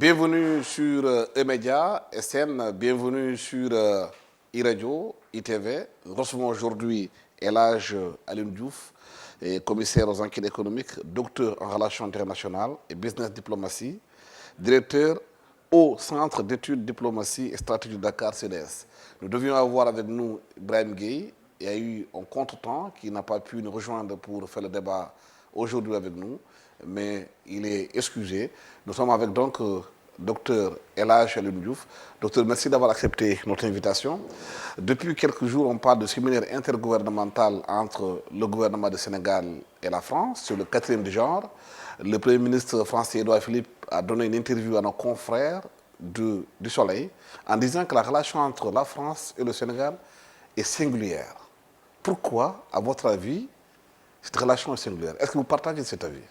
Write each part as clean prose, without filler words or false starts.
Bienvenue sur E-Média, SN, bienvenue sur e-Radio, ITV. Recevons aujourd'hui Elhadj Alioune Diouf, commissaire aux enquêtes économiques, docteur en relations internationales et business diplomatie, directeur au Centre d'études diplomatie et stratégie de Dakar CDS. Nous devions avoir avec nous Ibrahim Gueye. Il y a eu un contretemps qui n'a pas pu nous rejoindre pour faire le débat aujourd'hui avec nous, mais il est excusé. Nous sommes avec donc docteur Elhadj Alioune Diouf. Docteur, merci d'avoir accepté notre invitation. Depuis quelques jours, on parle de séminaire intergouvernemental entre le gouvernement du Sénégal et la France sur le quatrième du genre. Le Premier ministre français Édouard Philippe a donné une interview à nos confrères du Soleil en disant que la relation entre la France et le Sénégal est singulière. Pourquoi, à votre avis, cette relation est singulière? Est-ce que vous partagez cet avis?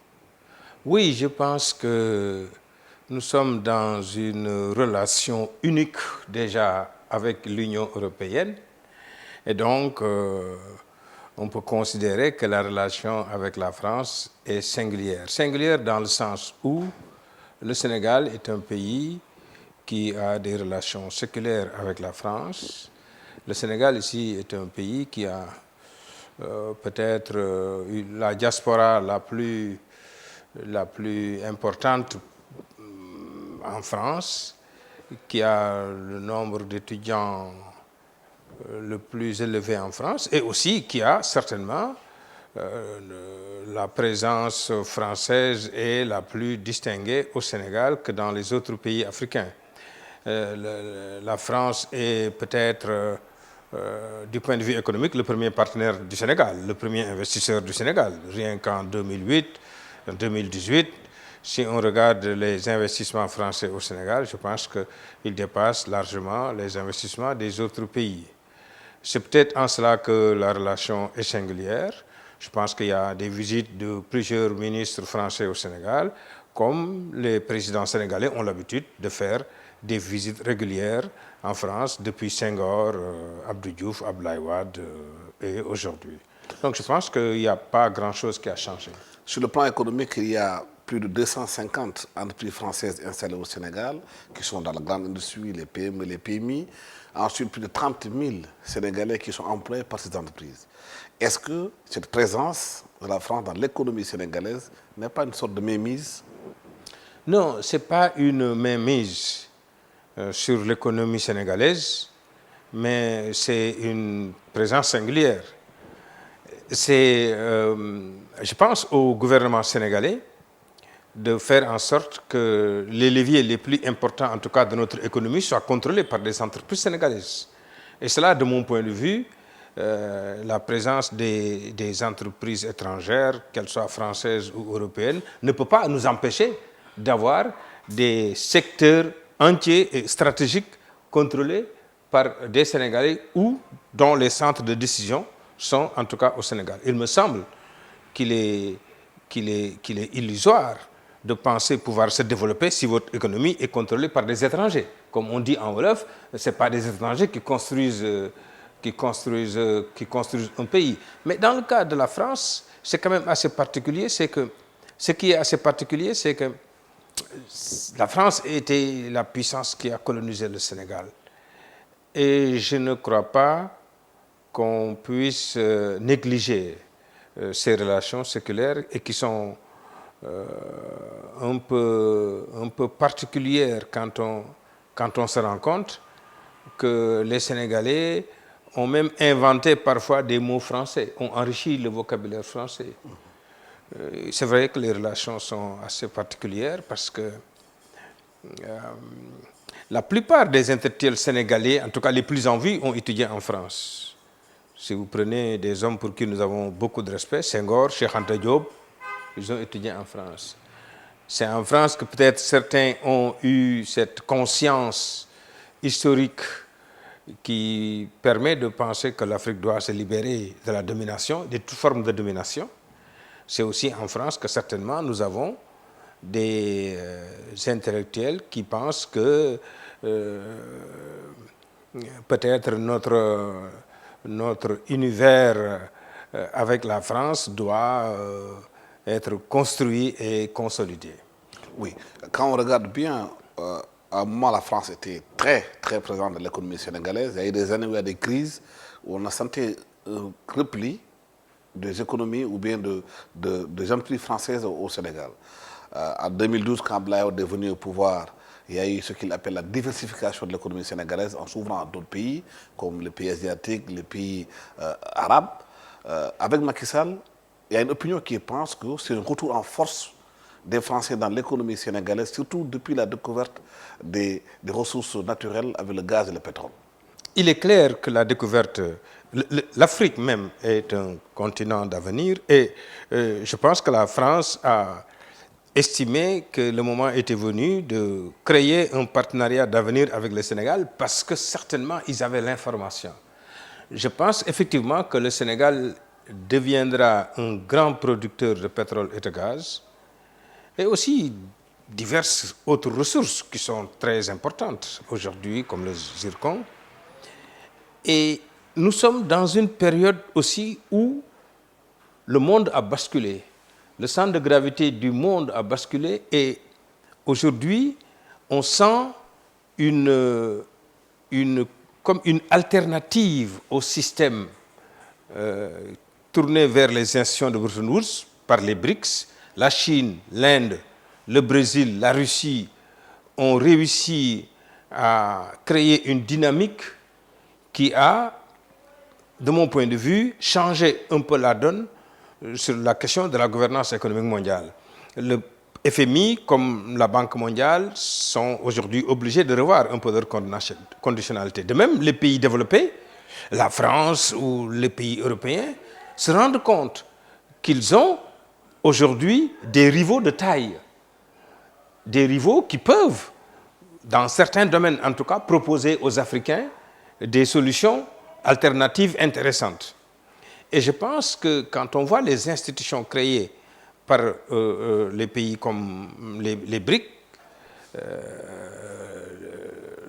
Oui, je pense que nous sommes dans une relation unique déjà avec l'Union européenne. Et donc, on peut considérer que la relation avec la France est singulière. Singulière dans le sens où le Sénégal est un pays qui a des relations séculaires avec la France. Le Sénégal ici est un pays qui a peut-être la diaspora la plus importante en France, qui a le nombre d'étudiants le plus élevé en France et aussi qui a certainement la présence française est la plus distinguée au Sénégal que dans les autres pays africains. La France est peut-être du point de vue économique, le premier partenaire du Sénégal, le premier investisseur du Sénégal. Rien qu'en 2008, en 2018, si on regarde les investissements français au Sénégal, je pense qu'ils dépassent largement les investissements des autres pays. C'est peut-être en cela que la relation est singulière. Je pense qu'il y a des visites de plusieurs ministres français au Sénégal, comme les présidents sénégalais ont l'habitude de faire des visites régulières en France depuis Senghor, Abdou Diouf, Abdoulaye Wade et aujourd'hui. Donc je pense qu'il n'y a pas grand-chose qui a changé. Sur le plan économique, il y a plus de 250 entreprises françaises installées au Sénégal, qui sont dans la grande industrie, les PME, les PMI. Ensuite, plus de 30 000 Sénégalais qui sont employés par ces entreprises. Est-ce que cette présence de la France dans l'économie sénégalaise n'est pas une sorte de mainmise? Non, ce n'est pas une mainmise sur l'économie sénégalaise, mais c'est une présence singulière. Je pense au gouvernement sénégalais de faire en sorte que les leviers les plus importants, en tout cas de notre économie, soient contrôlés par des entreprises sénégalaises. Et cela, de mon point de vue, la présence des entreprises étrangères, qu'elles soient françaises ou européennes, ne peut pas nous empêcher d'avoir des secteurs entiers et stratégiques contrôlés par des Sénégalais ou dont les centres de décision sont en tout cas au Sénégal. Il me semble qu'il est illusoire de penser pouvoir se développer si votre économie est contrôlée par des étrangers. Comme on dit en Wolof, ce n'est pas des étrangers qui construisent un pays. Mais dans le cas de la France, c'est quand même assez particulier. Ce qui est assez particulier, c'est que la France était la puissance qui a colonisé le Sénégal. Et je ne crois pas qu'on puisse négliger ces relations séculaires et qui sont un peu particulières quand on se rend compte que les Sénégalais ont même inventé parfois des mots français, ont enrichi le vocabulaire français. C'est vrai que les relations sont assez particulières parce que la plupart des intellectuels sénégalais, en tout cas les plus en vie, ont étudié en France. Si vous prenez des hommes pour qui nous avons beaucoup de respect, Senghor, Cheikh Anta Diop, ils ont étudié en France. C'est en France que peut-être certains ont eu cette conscience historique qui permet de penser que l'Afrique doit se libérer de la domination, de toute forme de domination. C'est aussi en France que certainement nous avons des intellectuels qui pensent que peut-être notre univers avec la France doit être construit et consolidé. Oui, quand on regarde bien à un moment, la France était très, très présente dans l'économie sénégalaise. Il y a eu des années où il y a des crises, où on a senti un repli des économies ou bien des entreprises françaises au Sénégal. En 2012, quand Abdoulaye Wade est venu au pouvoir, il y a eu ce qu'il appelle la diversification de l'économie sénégalaise en s'ouvrant à d'autres pays, comme les pays asiatiques, les pays arabes. Avec Macky Sall, il y a une opinion qui pense que c'est un retour en force des Français dans l'économie sénégalaise, surtout depuis la découverte des ressources naturelles avec le gaz et le pétrole. Il est clair que la découverte, l'Afrique même est un continent d'avenir et je pense que la France a estimé que le moment était venu de créer un partenariat d'avenir avec le Sénégal parce que certainement ils avaient l'information. Je pense effectivement que le Sénégal deviendra un grand producteur de pétrole et de gaz et aussi diverses autres ressources qui sont très importantes aujourd'hui, comme le zircon. Et nous sommes dans une période aussi où le monde a basculé. Le centre de gravité du monde a basculé et aujourd'hui, on sent comme une alternative au système tourné vers les institutions de Bretton Woods par les BRICS. La Chine, l'Inde, le Brésil, la Russie ont réussi à créer une dynamique qui a, de mon point de vue, changé un peu la donne sur la question de la gouvernance économique mondiale. Le FMI, comme la Banque mondiale, sont aujourd'hui obligés de revoir un peu leur conditionnalité. De même, les pays développés, la France ou les pays européens, se rendent compte qu'ils ont aujourd'hui des rivaux de taille. Des rivaux qui peuvent, dans certains domaines en tout cas, proposer aux Africains des solutions alternatives intéressantes. Et je pense que quand on voit les institutions créées par les pays comme les BRICS,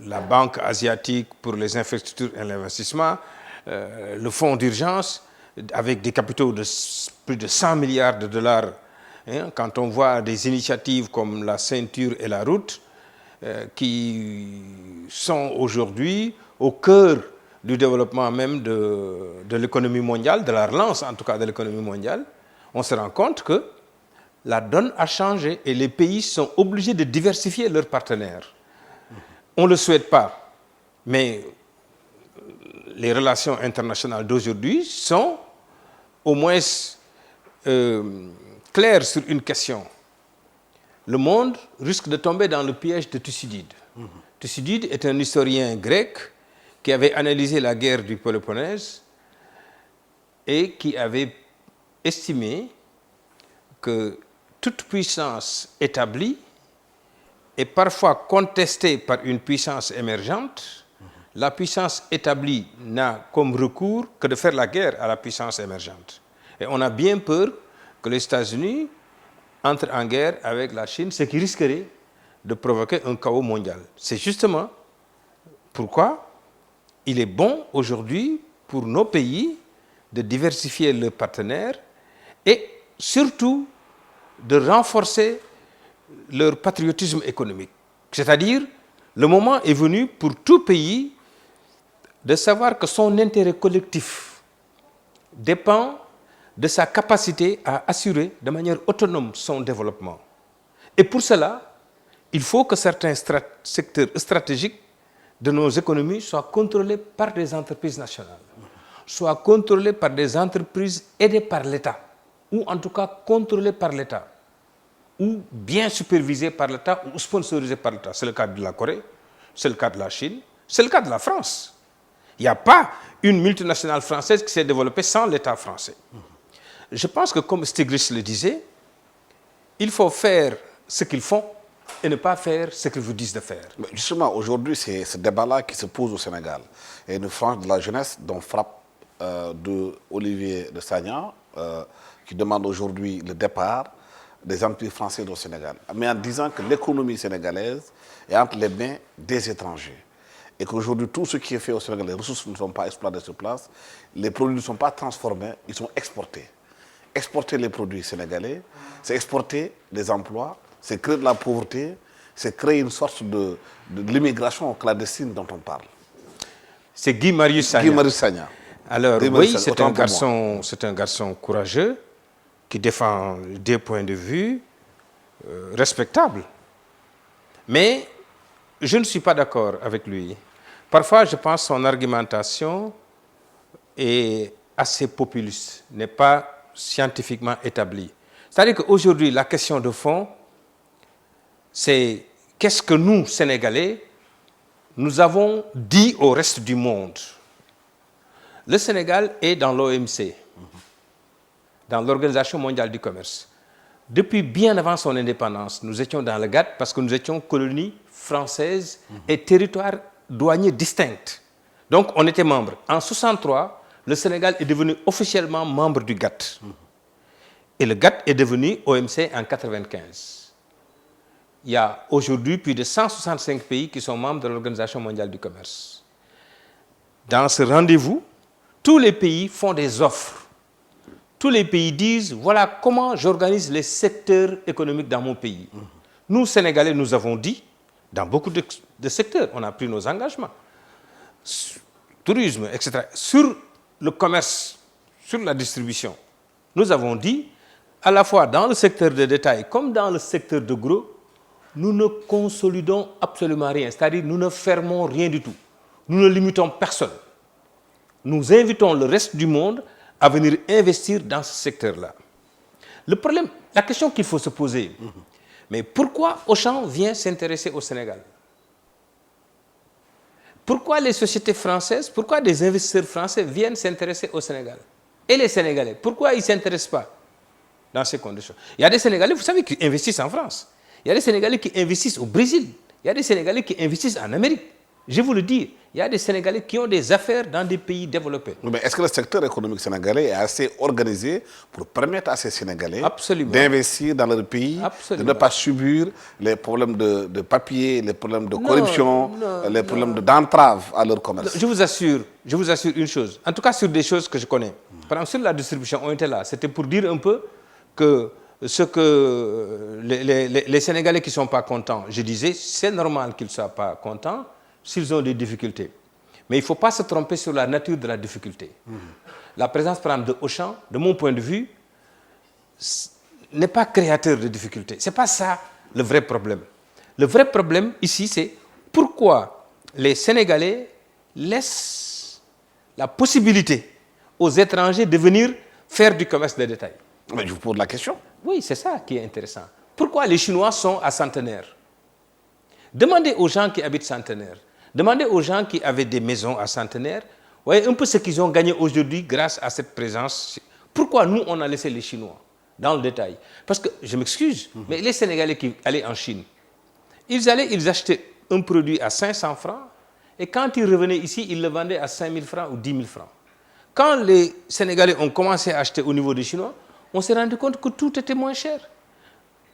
la Banque asiatique pour les infrastructures et l'investissement, le fonds d'urgence avec des capitaux de plus de 100 milliards de dollars, hein, quand on voit des initiatives comme la ceinture et la route, qui sont aujourd'hui au cœur du développement même de l'économie mondiale, de la relance en tout cas de l'économie mondiale, on se rend compte que la donne a changé et les pays sont obligés de diversifier leurs partenaires. On ne le souhaite pas, mais les relations internationales d'aujourd'hui sont au moins claires sur une question. Le monde risque de tomber dans le piège de Thucydide. Thucydide est un historien grec qui avait analysé la guerre du Péloponnèse et qui avait estimé que toute puissance établie est parfois contestée par une puissance émergente. La puissance établie n'a comme recours que de faire la guerre à la puissance émergente. Et on a bien peur que les États-Unis entrent en guerre avec la Chine, ce qui risquerait de provoquer un chaos mondial. C'est justement pourquoi il est bon aujourd'hui pour nos pays de diversifier leurs partenaires et surtout de renforcer leur patriotisme économique. C'est-à-dire, le moment est venu pour tout pays de savoir que son intérêt collectif dépend de sa capacité à assurer de manière autonome son développement. Et pour cela, il faut que certains secteurs stratégiques de nos économies soient contrôlés par des entreprises nationales, soient contrôlés par des entreprises aidées par l'État, ou en tout cas contrôlées par l'État, ou bien supervisées par l'État, ou sponsorisées par l'État. C'est le cas de la Corée, c'est le cas de la Chine, c'est le cas de la France. Il n'y a pas une multinationale française qui s'est développée sans l'État français. Je pense que, comme Stiglitz le disait, il faut faire ce qu'ils font et ne pas faire ce qu'ils vous disent de faire. Mais justement, aujourd'hui, c'est ce débat-là qui se pose au Sénégal. Et une frange de la jeunesse dont frappe de Olivier de Sagnan, qui demande aujourd'hui le départ des entreprises françaises au Sénégal. Mais en disant que l'économie sénégalaise est entre les mains des étrangers. Et qu'aujourd'hui, tout ce qui est fait au Sénégal, les ressources ne sont pas exploitées sur place, les produits ne sont pas transformés, ils sont exportés. Exporter les produits sénégalais, c'est exporter des emplois, c'est créer de la pauvreté, c'est créer une sorte de l'immigration clandestine dont on parle. C'est Guy Marius Sagna. Guy Marius Sagna. Alors Guy oui, Marius Sagna, c'est autant un pour moi. garçon courageux qui défend des points de vue respectables. Mais je ne suis pas d'accord avec lui. Parfois, je pense que son argumentation est assez populiste, n'est pas scientifiquement établie. C'est-à-dire qu'aujourd'hui, la question de fond, c'est qu'est-ce que nous, Sénégalais, nous avons dit au reste du monde. Le Sénégal est dans l'OMC, dans l'Organisation mondiale du commerce. Depuis bien avant son indépendance, nous étions dans le GATT parce que nous étions colonie française et territoire douanier distinct. Donc, on était membre. En 1963, le Sénégal est devenu officiellement membre du GATT. Et le GATT est devenu OMC en 1995. Il y a aujourd'hui plus de 165 pays qui sont membres de l'Organisation mondiale du commerce. Dans ce rendez-vous, tous les pays font des offres. Tous les pays disent, voilà comment j'organise les secteurs économiques dans mon pays. Nous, Sénégalais, nous avons dit, dans beaucoup de secteurs, on a pris nos engagements. Tourisme, etc. Sur le commerce, sur la distribution, nous avons dit, à la fois dans le secteur de détail comme dans le secteur de gros, nous ne consolidons absolument rien. C'est-à-dire, nous ne fermons rien du tout. Nous ne limitons personne. Nous invitons le reste du monde à venir investir dans ce secteur-là. Le problème, la question qu'il faut se poser, mais pourquoi Auchan vient s'intéresser au Sénégal? Pourquoi les sociétés françaises, pourquoi des investisseurs français viennent s'intéresser au Sénégal? Et les Sénégalais, pourquoi ils ne s'intéressent pas dans ces conditions? Il y a des Sénégalais, vous savez, qui investissent en France. Il y a des Sénégalais qui investissent au Brésil. Il y a des Sénégalais qui investissent en Amérique. Je vous le dis, il y a des Sénégalais qui ont des affaires dans des pays développés. Mais est-ce que le secteur économique sénégalais est assez organisé pour permettre à ces Sénégalais d'investir dans leur pays, de ne pas subir les problèmes de papier, les problèmes de corruption, les problèmes d'entrave à leur commerce? Je vous assure une chose, en tout cas sur des choses que je connais. Par exemple, sur la distribution, on était là. C'était pour dire un peu que ce que les Sénégalais qui ne sont pas contents, je disais, c'est normal qu'ils ne soient pas contents s'ils ont des difficultés. Mais il ne faut pas se tromper sur la nature de la difficulté. La présence, par exemple, de Auchan, de mon point de vue, n'est pas créateur de difficultés. Ce n'est pas ça le vrai problème. Le vrai problème ici, c'est pourquoi les Sénégalais laissent la possibilité aux étrangers de venir faire du commerce de détail. Mais je vous pose la question. Oui, c'est ça qui est intéressant. Pourquoi les Chinois sont à Centenaire? Demandez aux gens qui habitent Centenaire. Demandez aux gens qui avaient des maisons à Centenaire, voyez un peu ce qu'ils ont gagné aujourd'hui grâce à cette présence. Pourquoi nous, on a laissé les Chinois dans le détail? Parce que, je m'excuse, mais les Sénégalais qui allaient en Chine, ils achetaient un produit à 500 francs et quand ils revenaient ici, ils le vendaient à 5 000 francs ou 10 000 francs. Quand les Sénégalais ont commencé à acheter au niveau des Chinois, on s'est rendu compte que tout était moins cher.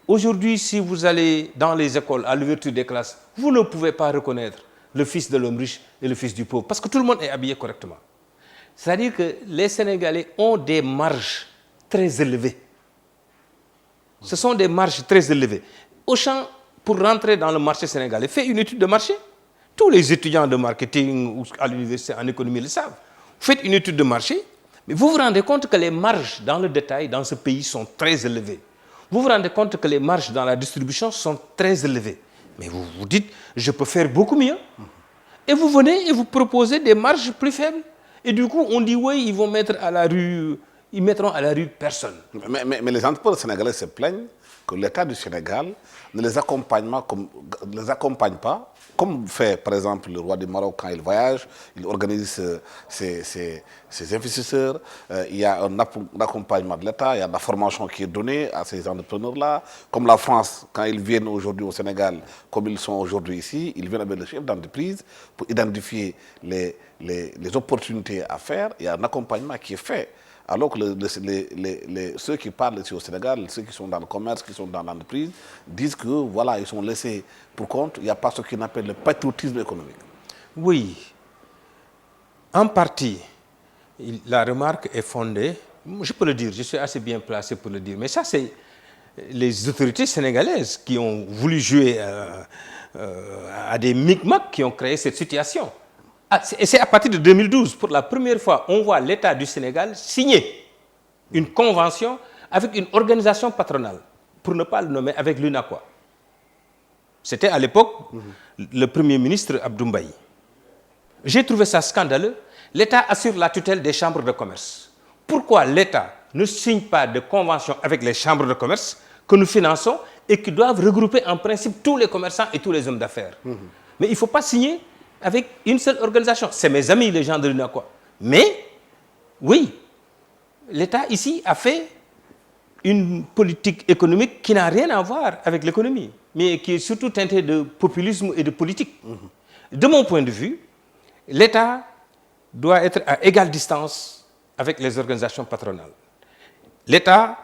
Aujourd'hui, si vous allez dans les écoles à l'ouverture des classes, vous ne pouvez pas reconnaître le fils de l'homme riche et le fils du pauvre, parce que tout le monde est habillé correctement. C'est-à-dire que les Sénégalais ont des marges très élevées. Ce sont des marges très élevées. Auchan, pour rentrer dans le marché sénégalais, fait une étude de marché. Tous les étudiants de marketing ou à l'université en économie le savent. Vous faites une étude de marché, mais vous vous rendez compte que les marges dans le détail dans ce pays sont très élevées. Vous vous rendez compte que les marges dans la distribution sont très élevées. Mais vous vous dites, je peux faire beaucoup mieux. Et vous venez et vous proposez des marges plus faibles. Et du coup, on dit, oui, ils vont mettre à la rue, ils mettront à la rue personne. Mais les entreprises sénégalaises se plaignent que l'État du Sénégal ne les accompagne pas, comme fait par exemple le roi du Maroc quand il voyage, il organise ses investisseurs, il y a un accompagnement de l'État, il y a de la formation qui est donnée à ces entrepreneurs-là, comme la France, quand ils viennent aujourd'hui au Sénégal, comme ils sont aujourd'hui ici, ils viennent avec le chef d'entreprise pour identifier les opportunités à faire, il y a un accompagnement qui est fait. Alors que ceux qui parlent ici au Sénégal, ceux qui sont dans le commerce, qui sont dans l'entreprise, disent que voilà, ils sont laissés pour compte. Il n'y a pas ce qu'on appelle le patriotisme économique. Oui, en partie, la remarque est fondée. Je peux le dire, je suis assez bien placé pour le dire. Mais ça, c'est les autorités sénégalaises qui ont voulu jouer à des micmacs qui ont créé cette situation. Et c'est à partir de 2012, pour la première fois, on voit l'État du Sénégal signer une convention avec une organisation patronale, pour ne pas le nommer, avec l'UNACOIS. C'était à l'époque le Premier ministre Abdou Mbaye. J'ai trouvé ça scandaleux. L'État assure la tutelle des chambres de commerce. Pourquoi l'État ne signe pas de convention avec les chambres de commerce que nous finançons et qui doivent regrouper en principe tous les commerçants et tous les hommes d'affaires? Mais il ne faut pas signer avec une seule organisation. C'est mes amis, les gens de l'UNACOIS. Mais, oui, l'État ici a fait une politique économique qui n'a rien à voir avec l'économie, mais qui est surtout teintée de populisme et de politique. De mon point de vue, l'État doit être à égale distance avec les organisations patronales. L'État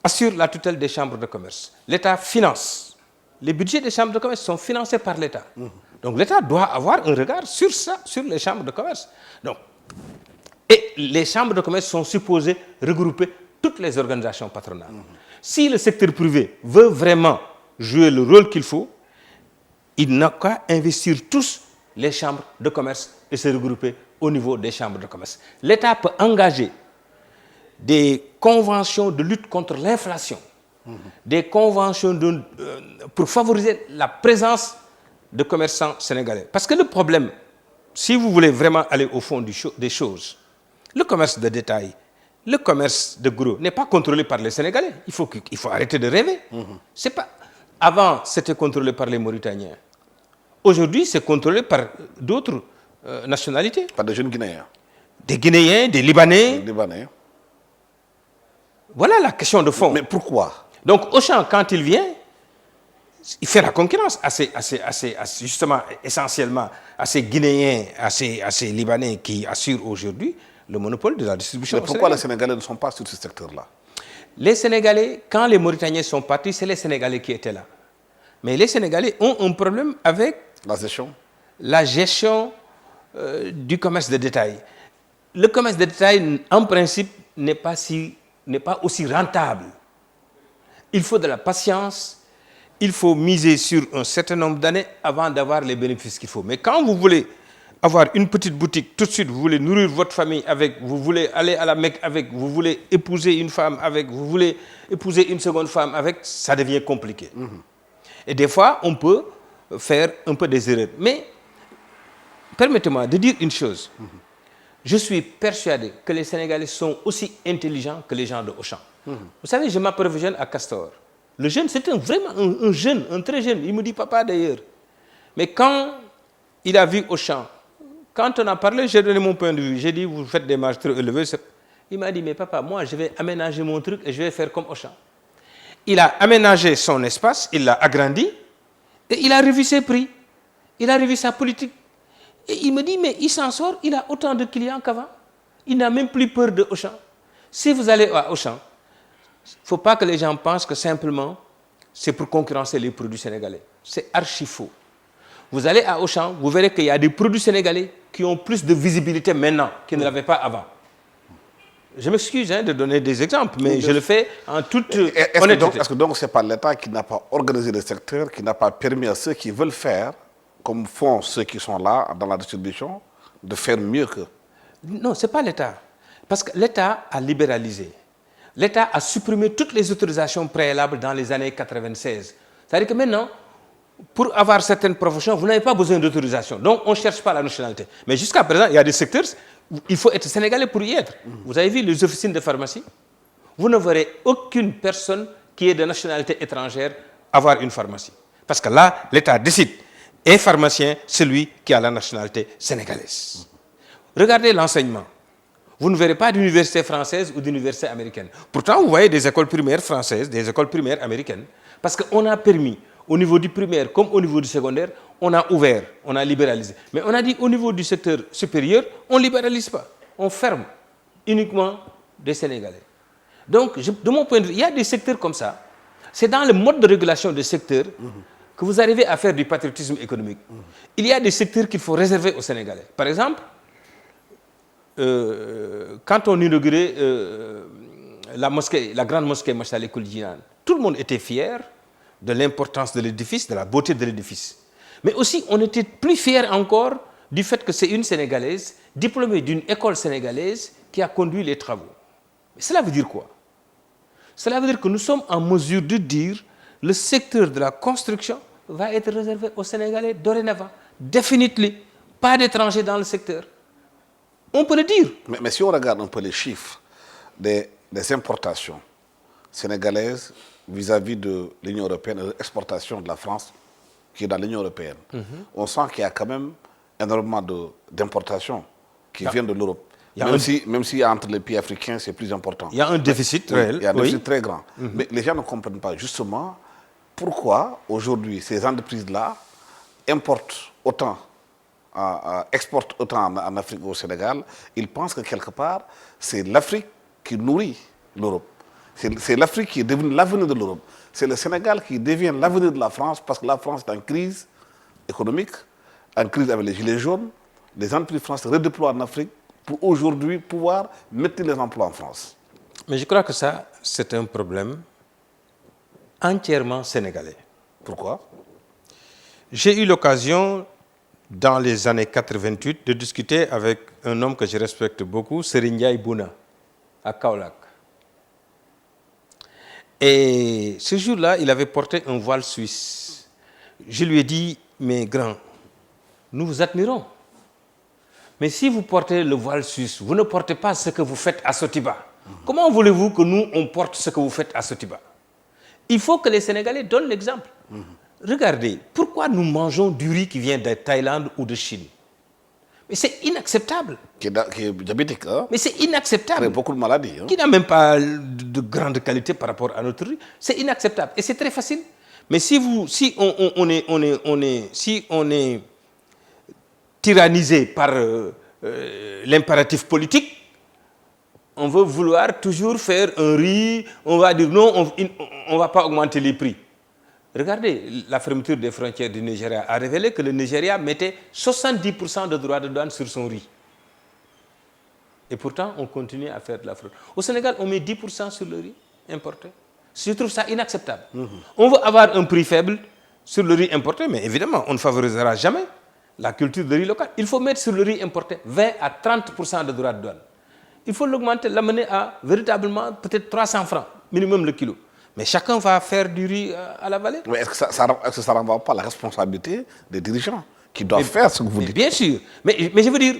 assure la tutelle des chambres de commerce. L'État finance. Les budgets des chambres de commerce sont financés par l'État. Donc l'État doit avoir un regard sur ça, sur les chambres de commerce. Donc, et les chambres de commerce sont supposées regrouper toutes les organisations patronales. Si le secteur privé veut vraiment jouer le rôle qu'il faut, il n'a qu'à investir tous les chambres de commerce et se regrouper au niveau des chambres de commerce. L'État peut engager des conventions de lutte contre l'inflation, des conventions pour favoriser la présence de commerçants sénégalais. Parce que le problème, si vous voulez vraiment aller au fond des choses, le commerce de détail, le commerce de gros n'est pas contrôlé par les Sénégalais. Il faut arrêter de rêver. C'est pas... Avant, c'était contrôlé par les Mauritaniens. Aujourd'hui, c'est contrôlé par d'autres nationalités. Par des jeunes Guinéens. Des Guinéens, des Libanais. Des Libanais. Voilà la question de fond. Mais pourquoi? Donc, Auchan, quand il vient, il fait la concurrence justement, essentiellement, à ces Guinéens, à ces Libanais qui assurent aujourd'hui le monopole de la distribution. Mais pourquoi les Sénégalais ne sont pas sur ce secteur-là? Les Sénégalais, quand les Mauritaniens sont partis, c'est les Sénégalais qui étaient là. Mais les Sénégalais ont un problème avec la gestion du commerce de détail. Le commerce de détail, en principe, n'est pas aussi rentable. Il faut de la patience, il faut miser sur un certain nombre d'années avant d'avoir les bénéfices qu'il faut. Mais quand vous voulez avoir une petite boutique, tout de suite, vous voulez nourrir votre famille avec, vous voulez aller à la Mecque avec, vous voulez épouser une femme avec, vous voulez épouser une seconde femme avec, ça devient compliqué. Et des fois, on peut faire un peu des erreurs. Mais, permettez-moi de dire une chose. Je suis persuadé que les Sénégalais sont aussi intelligents que les gens de Auchan. Vous savez, je m'approvisionne à Castor. Le jeune, c'est vraiment un jeune, un très jeune. Il me dit papa d'ailleurs. Mais quand il a vu Auchan, quand on a parlé, j'ai donné mon point de vue. J'ai dit, vous faites des marges trop élevées. Il m'a dit, mais papa, moi, je vais aménager mon truc et je vais faire comme Auchan. Il a aménagé son espace, il l'a agrandi et il a revu ses prix. Il a revu sa politique. Et il me dit, mais il s'en sort, il a autant de clients qu'avant. Il n'a même plus peur de Auchan. Si vous allez à Auchan, il ne faut pas que les gens pensent que simplement, c'est pour concurrencer les produits sénégalais. C'est archi faux. Vous allez à Auchan, vous verrez qu'il y a des produits sénégalais qui ont plus de visibilité maintenant qu'ils ne l'avaient pas avant. Je m'excuse de donner des exemples, mais je le fais en toute honnêteté. Est-ce que donc ce n'est pas l'État qui n'a pas organisé le secteur, qui n'a pas permis à ceux qui veulent faire, comme font ceux qui sont là dans la distribution, de faire mieux que... Non, ce n'est pas l'État. Parce que l'État a libéralisé. L'État a supprimé toutes les autorisations préalables dans les années 96. C'est-à-dire que maintenant, pour avoir certaines professions, vous n'avez pas besoin d'autorisation. Donc, on ne cherche pas la nationalité. Mais jusqu'à présent, il y a des secteurs où il faut être sénégalais pour y être. Vous avez vu les officines de pharmacie? Vous ne verrez aucune personne qui est de nationalité étrangère avoir une pharmacie. Parce que là, l'État décide. Et pharmacien, celui qui a la nationalité sénégalaise. Regardez l'enseignement. Vous ne verrez pas d'université française ou d'université américaine. Pourtant, vous voyez des écoles primaires françaises, des écoles primaires américaines. Parce qu'on a permis, au niveau du primaire comme au niveau du secondaire, on a ouvert, on a libéralisé. Mais on a dit au niveau du secteur supérieur, on ne libéralise pas. On ferme uniquement des Sénégalais. Donc, de mon point de vue, il y a des secteurs comme ça. C'est dans le mode de régulation des secteurs que vous arrivez à faire du patriotisme économique. Il y a des secteurs qu'il faut réserver aux Sénégalais. Par exemple, quand on inaugurait la grande mosquée Massalikul Jinan, Tout le monde était fier de l'importance de l'édifice, de la beauté de l'édifice. Mais aussi, on était plus fiers encore du fait que c'est une Sénégalaise, diplômée d'une école sénégalaise, qui a conduit les travaux. Mais cela veut dire quoi? Cela veut dire que nous sommes en mesure de dire le secteur de la construction va être réservé aux Sénégalais dorénavant, définitivement, pas d'étrangers dans le secteur. On peut le dire. Mais si on regarde un peu les chiffres des importations sénégalaises vis-à-vis de l'Union européenne et de l'exportation de la France qui est dans l'Union européenne, on sent qu'il y a quand même énormément d'importations qui viennent de l'Europe. Même si entre les pays africains, c'est plus important. Il y a un déficit réel. Il y a un déficit très grand. Mais les gens ne comprennent pas justement pourquoi aujourd'hui ces entreprises-là importent autant, exportent autant en Afrique ou au Sénégal. Ils pensent que quelque part, c'est l'Afrique qui nourrit l'Europe. C'est l'Afrique qui est devenue l'avenir de l'Europe. C'est le Sénégal qui devient l'avenir de la France parce que la France est en crise économique, en crise avec les gilets jaunes. Les entreprises françaises se redéploient en Afrique pour aujourd'hui pouvoir mettre les emplois en France. Mais je crois que ça, c'est un problème entièrement sénégalais. Pourquoi? J'ai eu l'occasion, dans les années 88, de discuter avec un homme que je respecte beaucoup, Serigne Ndiaye Bouna, à Kaolack. Et ce jour-là, il avait porté un voile suisse. Je lui ai dit, mes grands, nous vous admirons. Mais si vous portez le voile suisse, vous ne portez pas ce que vous faites à Sotiba. Comment voulez-vous que nous, on porte ce que vous faites à Sotiba? Il faut que les Sénégalais donnent l'exemple. Regardez, pourquoi nous mangeons du riz qui vient de Thaïlande ou de Chine? Mais c'est inacceptable. Qui est diabétique, hein? Mais c'est inacceptable. Avec beaucoup de maladies. Hein? Qui n'a même pas de grande qualité par rapport à notre riz. C'est inacceptable. Et c'est très facile. Mais si on est tyrannisé par l'impératif politique, on veut vouloir toujours faire un riz, on va dire non, on ne va pas augmenter les prix. Regardez, la fermeture des frontières du Nigeria a révélé que le Nigeria mettait 70% de droits de douane sur son riz. Et pourtant, on continue à faire de la fraude. Au Sénégal, on met 10% sur le riz importé. Je trouve ça inacceptable. On veut avoir un prix faible sur le riz importé, mais évidemment, on ne favorisera jamais la culture de riz local. Il faut mettre sur le riz importé 20 à 30% de droits de douane. Il faut l'augmenter, l'amener à véritablement peut-être 300 francs, minimum le kilo. Mais chacun va faire du riz à la vallée. Mais est-ce que ça ne renvoie pas la responsabilité des dirigeants qui doivent faire ce que vous dites? Bien sûr. Mais je veux dire,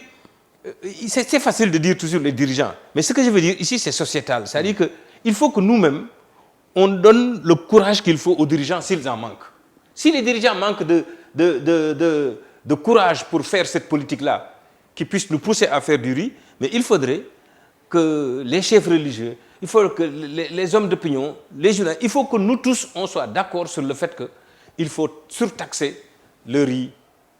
c'est facile de dire toujours les dirigeants. Mais ce que je veux dire ici, c'est sociétal. C'est-à-dire qu'il faut que nous-mêmes, on donne le courage qu'il faut aux dirigeants s'ils en manquent. Si les dirigeants manquent de courage pour faire cette politique-là, qui puisse nous pousser à faire du riz, mais il faudrait que les chefs religieux, il faut que les hommes d'opinion, les journalistes, il faut que nous tous, on soit d'accord sur le fait qu'il faut surtaxer le riz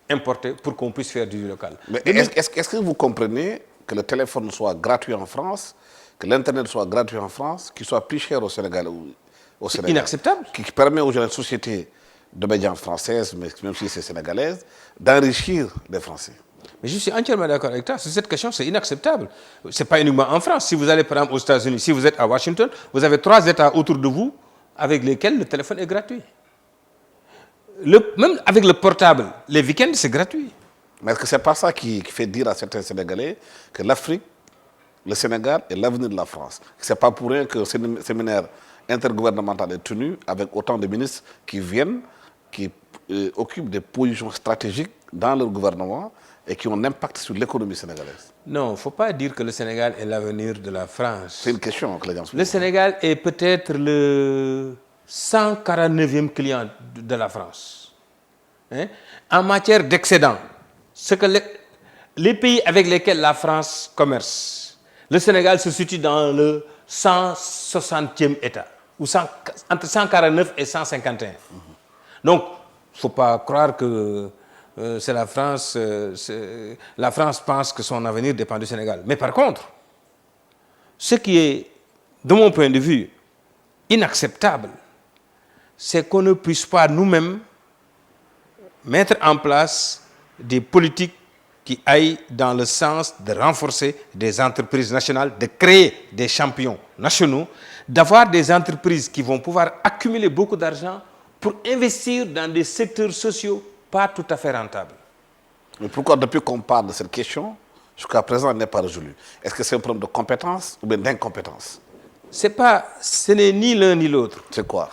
importé pour qu'on puisse faire du riz local. Mais est-ce que vous comprenez que le téléphone soit gratuit en France, que l'Internet soit gratuit en France, qu'il soit plus cher au Sénégal? C'est inacceptable. Qui permet aux jeunes sociétés de médias françaises, mais même si c'est sénégalaise, d'enrichir les Français. Mais je suis entièrement d'accord avec toi. Sur cette question, c'est inacceptable. Ce n'est pas uniquement en France. Si vous allez par exemple aux États-Unis, si vous êtes à Washington, vous avez 3 États autour de vous avec lesquels le téléphone est gratuit. Même avec le portable, les week-ends, c'est gratuit. Mais est-ce que ce n'est pas ça qui fait dire à certains Sénégalais que l'Afrique, le Sénégal est l'avenir de la France? Ce n'est pas pour rien que ce séminaire intergouvernemental est tenu avec autant de ministres qui viennent, qui occupent des positions stratégiques dans leur gouvernement et qui ont un impact sur l'économie sénégalaise. Non, il ne faut pas dire que le Sénégal est l'avenir de la France. C'est une question que les gens se posent. Le Sénégal est peut-être le 149e client de la France. Hein? En matière d'excédent, ce que les pays avec lesquels la France commerce, le Sénégal se situe dans le 160e état, ou entre 149 et 151. Donc, il ne faut pas croire que c'est la France. La France pense que son avenir dépend du Sénégal. Mais par contre, ce qui est, de mon point de vue, inacceptable, c'est qu'on ne puisse pas nous-mêmes mettre en place des politiques qui aille dans le sens de renforcer des entreprises nationales, de créer des champions nationaux, d'avoir des entreprises qui vont pouvoir accumuler beaucoup d'argent pour investir dans des secteurs sociaux pas tout à fait rentables. Mais pourquoi depuis qu'on parle de cette question, jusqu'à présent, elle n'est pas résolue? Est-ce que c'est un problème de compétence ou bien d'incompétence? Ce n'est ni l'un ni l'autre. C'est quoi?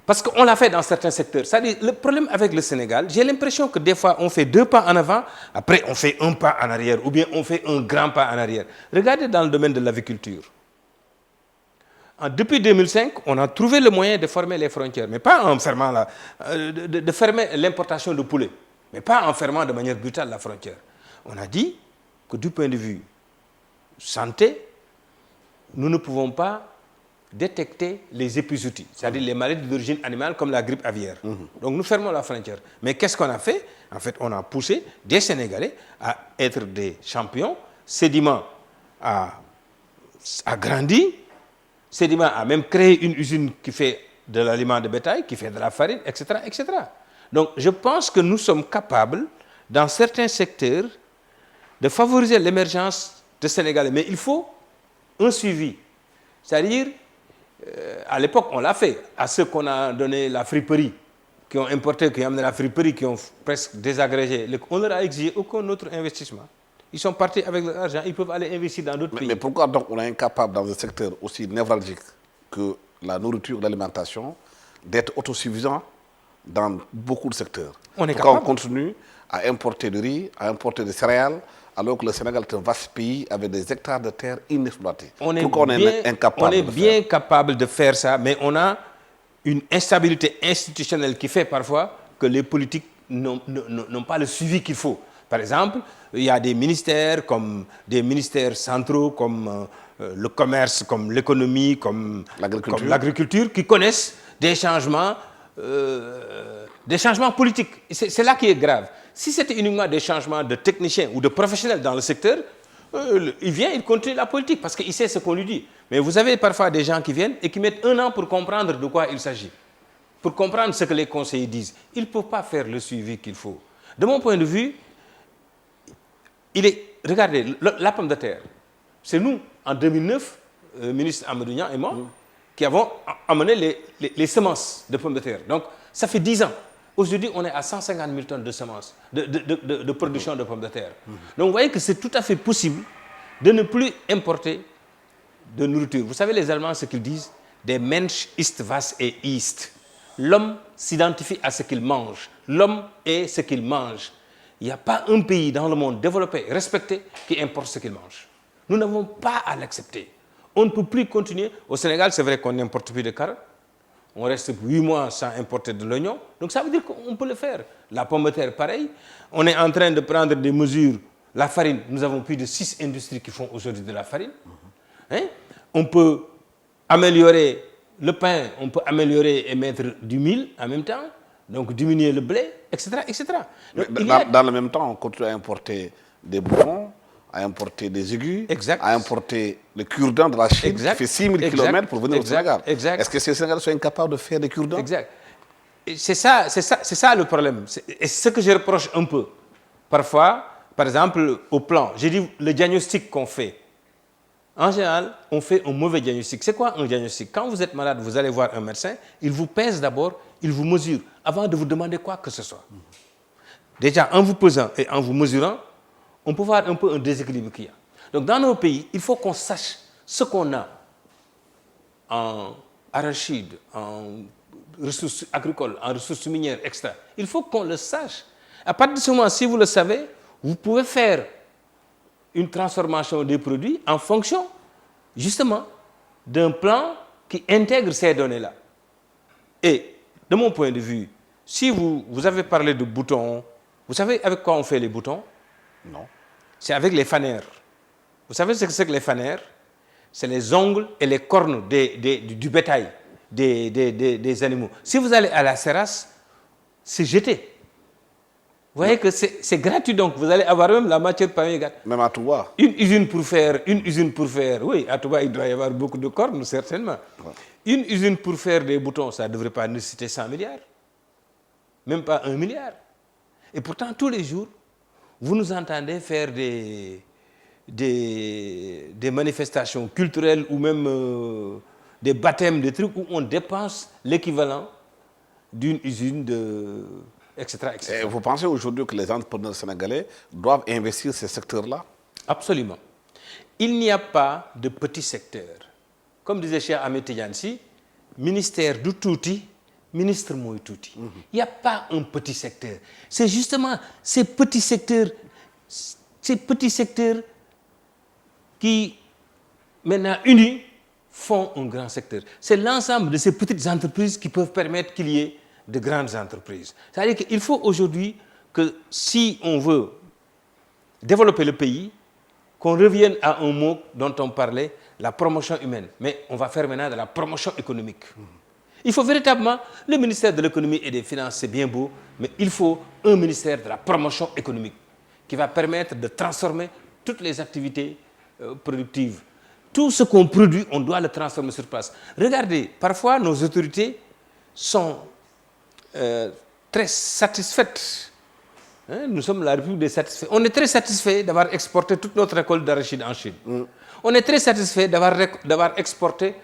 Parce qu'on l'a fait dans certains secteurs. C'est-à-dire, le problème avec le Sénégal, j'ai l'impression que des fois, on fait 2 pas en avant, après on fait 1 pas en arrière, ou bien on fait un grand pas en arrière. Regardez dans le domaine de l'agriculture. Depuis 2005, on a trouvé le moyen de fermer les frontières, mais pas en fermant de fermer l'importation de poulet, mais pas en fermant de manière brutale la frontière. On a dit que du point de vue santé, nous ne pouvons pas détecter les épizooties, c'est-à-dire les maladies d'origine animale comme la grippe aviaire. Donc nous fermons la frontière. Mais qu'est-ce qu'on a fait? En fait, on a poussé des Sénégalais à être des champions. Sédiment a grandi. Sédiment a même créé une usine qui fait de l'aliment de bétail, qui fait de la farine, etc., etc. Donc je pense que nous sommes capables, dans certains secteurs, de favoriser l'émergence de Sénégalais. Mais il faut un suivi. C'est-à-dire, à l'époque, on l'a fait. À ceux qu'on a donné la friperie, qui ont importé, qui ont amené la friperie, qui ont presque désagrégé, on ne leur a exigé aucun autre investissement. Ils sont partis avec leur argent, ils peuvent aller investir dans d'autres pays. Mais pourquoi donc on est incapable, dans un secteur aussi névralgique que la nourriture, l'alimentation, d'être autosuffisant dans beaucoup de secteurs? Pourquoi on continue à importer du riz, à importer des céréales, alors que le Sénégal est un vaste pays avec des hectares de terre inexploités? Pourquoi on est incapable de le faire? On est bien capable de faire ça, mais on a une instabilité institutionnelle qui fait parfois que les politiques n'ont pas le suivi qu'il faut. Par exemple, il y a des ministères comme des ministères centraux comme le commerce, comme l'économie, comme l'agriculture, qui connaissent des changements politiques. C'est là qui est grave. Si c'était uniquement des changements de techniciens ou de professionnels dans le secteur, il vient, il continue la politique parce qu'il sait ce qu'on lui dit. Mais vous avez parfois des gens qui viennent et qui mettent 1 an pour comprendre de quoi il s'agit, pour comprendre ce que les conseillers disent. Ils ne peuvent pas faire le suivi qu'il faut. De mon point de vue, regardez, la pomme de terre, c'est nous, en 2009, le ministre Amadou Niang et moi, qui avons amené les semences de pommes de terre. Donc, ça fait 10 ans. Aujourd'hui, on est à 150 000 tonnes de semences, de production de pommes de terre. Donc, vous voyez que c'est tout à fait possible de ne plus importer de nourriture. Vous savez, les Allemands, ce qu'ils disent, des Mensch ist was er isst. L'homme s'identifie à ce qu'il mange. L'homme est ce qu'il mange. Il n'y a pas un pays dans le monde développé, respecté, qui importe ce qu'il mange. Nous n'avons pas à l'accepter. On ne peut plus continuer. Au Sénégal, c'est vrai qu'on n'importe plus de carottes. On reste 8 mois sans importer de l'oignon. Donc ça veut dire qu'on peut le faire. La pomme de terre, pareil. On est en train de prendre des mesures. La farine, nous avons plus de 6 industries qui font aujourd'hui de la farine. Hein? On peut améliorer le pain, on peut améliorer et mettre du mil en même temps. Donc diminuer le blé, etc. etc. Donc, dans le même temps, on continue à importer des boutons, à importer des aigus, à importer le cure-dent de la Chine qui fait 6 000 km pour venir au Sénégal. Est-ce que ces Sénégalais sont incapables de faire des cure-dents? Exact. C'est ça le problème. Et ce que je reproche un peu. Parfois, par exemple, au plan, j'ai dit le diagnostic qu'on fait. En général, on fait un mauvais diagnostic. C'est quoi un diagnostic? Quand vous êtes malade, vous allez voir un médecin, il vous pèse d'abord, il vous mesure, avant de vous demander quoi que ce soit. Déjà, en vous pesant et en vous mesurant, on peut voir un peu un déséquilibre qu'il y a. Donc, dans nos pays, il faut qu'on sache ce qu'on a en arachide, en ressources agricoles, en ressources minières, etc. Il faut qu'on le sache. À partir de ce moment, si vous le savez, vous pouvez faire une transformation des produits en fonction, justement, d'un plan qui intègre ces données-là. Et, de mon point de vue, si vous avez parlé de boutons, vous savez avec quoi on fait les boutons? Non. C'est avec les fanères. Vous savez ce que c'est que les fanères? C'est les ongles et les cornes du bétail, des animaux. Si vous allez à la Seras, c'est jeté. Vous voyez que c'est gratuit, donc vous allez avoir même la matière parmi les. Même à Touba. Une usine pour faire, oui, à Touba, il doit y avoir beaucoup de cornes, certainement. Ouais. Une usine pour faire des boutons, ça ne devrait pas nécessiter 100 milliards. Même pas 1 milliard. Et pourtant, tous les jours, vous nous entendez faire des manifestations culturelles ou même des baptêmes, des trucs où on dépense l'équivalent d'une usine etc., etc. Et vous pensez aujourd'hui que les entrepreneurs sénégalais doivent investir ces secteurs-là? Absolument. Il n'y a pas de petit secteur. Comme disait Cheikh Ahmed Tidiane Sy, ministère du touti, ministre mooy touti. Il n'y a pas un petit secteur. C'est justement ces petits secteurs qui, maintenant unis, font un grand secteur. C'est l'ensemble de ces petites entreprises qui peuvent permettre qu'il y ait de grandes entreprises. C'est-à-dire qu'il faut aujourd'hui que si on veut développer le pays, qu'on revienne à un mot dont on parlait, la promotion humaine. Mais on va faire maintenant de la promotion économique. Il faut véritablement, le ministère de l'économie et des finances, c'est bien beau, mais il faut un ministère de la promotion économique qui va permettre de transformer toutes les activités productives. Tout ce qu'on produit, on doit le transformer sur place. Regardez, parfois nos autorités sont très satisfaites. Nous sommes la République des satisfaits. On est très satisfait d'avoir exporté toute notre récolte d'arachide en Chine. On est très satisfait d'avoir exporté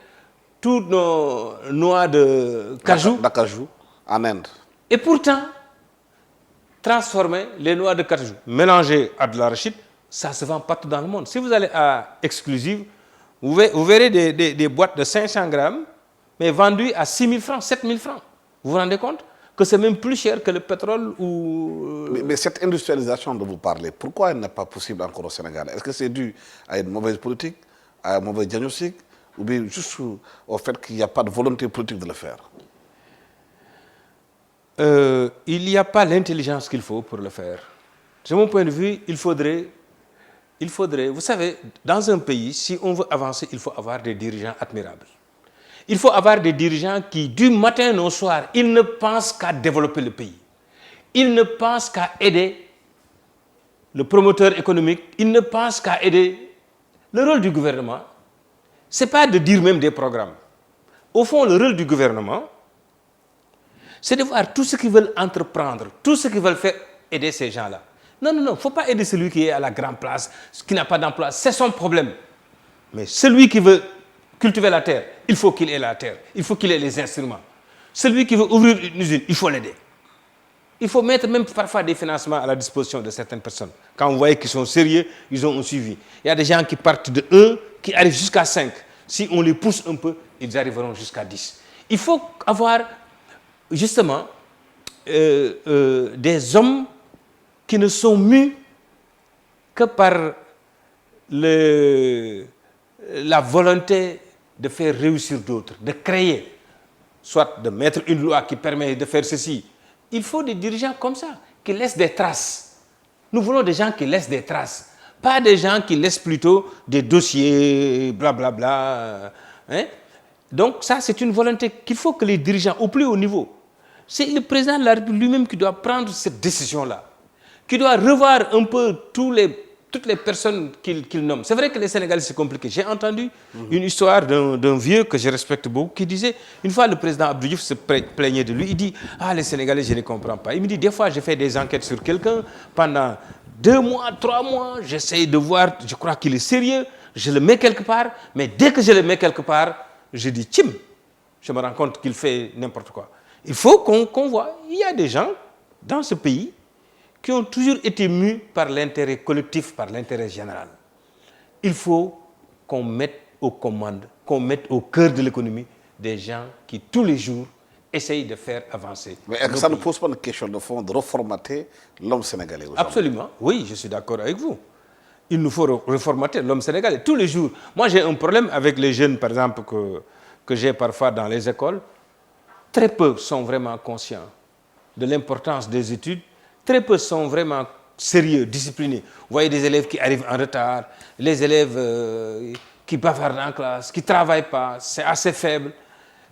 toutes nos noix de cajou. D'acajou en Inde. Et pourtant, transformer les noix de cajou mélangées à de l'arachide, ça se vend partout dans le monde. Si vous allez à Exclusive, vous verrez des boîtes de 500 grammes, mais vendues à 6 000 francs, 7 000 francs. Vous vous rendez compte que c'est même plus cher que le pétrole ou... Mais cette industrialisation dont vous parlez, pourquoi elle n'est pas possible encore au Sénégal? Est-ce que c'est dû à une mauvaise politique, à un mauvais diagnostic, ou bien juste au fait qu'il n'y a pas de volonté politique de le faire? Il n'y a pas l'intelligence qu'il faut pour le faire. De mon point de vue, il faudrait, vous savez, dans un pays, si on veut avancer, il faut avoir des dirigeants admirables. Il faut avoir des dirigeants qui, du matin au soir, ils ne pensent qu'à développer le pays. Ils ne pensent qu'à aider le promoteur économique. Ils ne pensent qu'à aider. Le rôle du gouvernement, ce n'est pas de dire même des programmes. Au fond, le rôle du gouvernement, c'est de voir tout ce qu'ils veulent entreprendre, tout ce qu'ils veulent faire, aider ces gens-là. Non, il ne faut pas aider celui qui est à la grande place, qui n'a pas d'emploi. C'est son problème. Mais celui qui veut cultiver la terre, il faut qu'il ait la terre, il faut qu'il ait les instruments. Celui qui veut ouvrir une usine, il faut l'aider. Il faut mettre même parfois des financements à la disposition de certaines personnes. Quand vous voyez qu'ils sont sérieux, ils ont un suivi. Il y a des gens qui partent de 1, qui arrivent jusqu'à 5. Si on les pousse un peu, ils arriveront jusqu'à 10. Il faut avoir justement des hommes qui ne sont mus que par la volonté de faire réussir d'autres, de créer, soit de mettre une loi qui permet de faire ceci. Il faut des dirigeants comme ça, qui laissent des traces. Nous voulons des gens qui laissent des traces, pas des gens qui laissent plutôt des dossiers, blablabla. Hein? Donc ça, c'est une volonté qu'il faut que les dirigeants, au plus haut niveau, c'est le président de la République lui-même qui doit prendre cette décision-là, qui doit revoir un peu toutes les personnes qu'il nomme. C'est vrai que les Sénégalais, c'est compliqué. J'ai entendu une histoire d'un vieux que je respecte beaucoup qui disait, une fois le président Abdou Diouf se plaignait de lui, il dit, ah les Sénégalais, je ne comprends pas. Il me dit, des fois, je fais des enquêtes sur quelqu'un, pendant 2 mois, 3 mois, j'essaye de voir, je crois qu'il est sérieux, je le mets quelque part, mais dès que je le mets quelque part, je dis, tchim, je me rends compte qu'il fait n'importe quoi. Il faut qu'on voit, il y a des gens dans ce pays qui ont toujours été mus par l'intérêt collectif, par l'intérêt général. Il faut qu'on mette aux commandes, qu'on mette au cœur de l'économie des gens qui, tous les jours, essayent de faire avancer. Mais est-ce que ça ne pose pas une question de fond de reformater l'homme sénégalais aujourd'hui? Absolument, oui, je suis d'accord avec vous. Il nous faut reformater l'homme sénégalais tous les jours. Moi, j'ai un problème avec les jeunes, par exemple, que j'ai parfois dans les écoles. Très peu sont vraiment conscients de l'importance des études. Très peu sont vraiment sérieux, disciplinés. Vous voyez des élèves qui arrivent en retard, les élèves qui bavardent en classe, qui ne travaillent pas, c'est assez faible.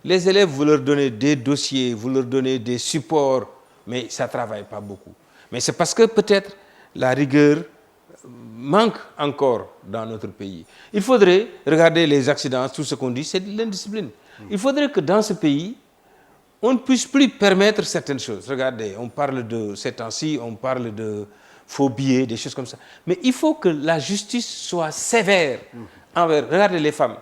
Les élèves, vous leur donnez des dossiers, vous leur donnez des supports, mais ça ne travaille pas beaucoup. Mais c'est parce que peut-être la rigueur manque encore dans notre pays. Il faudrait regarder les accidents, tout ce qu'on dit, c'est de l'indiscipline. Il faudrait que dans ce pays, on ne puisse plus permettre certaines choses. Regardez, on parle de ces temps-ci, on parle de faux billets, des choses comme ça. Mais il faut que la justice soit sévère envers, regardez les femmes.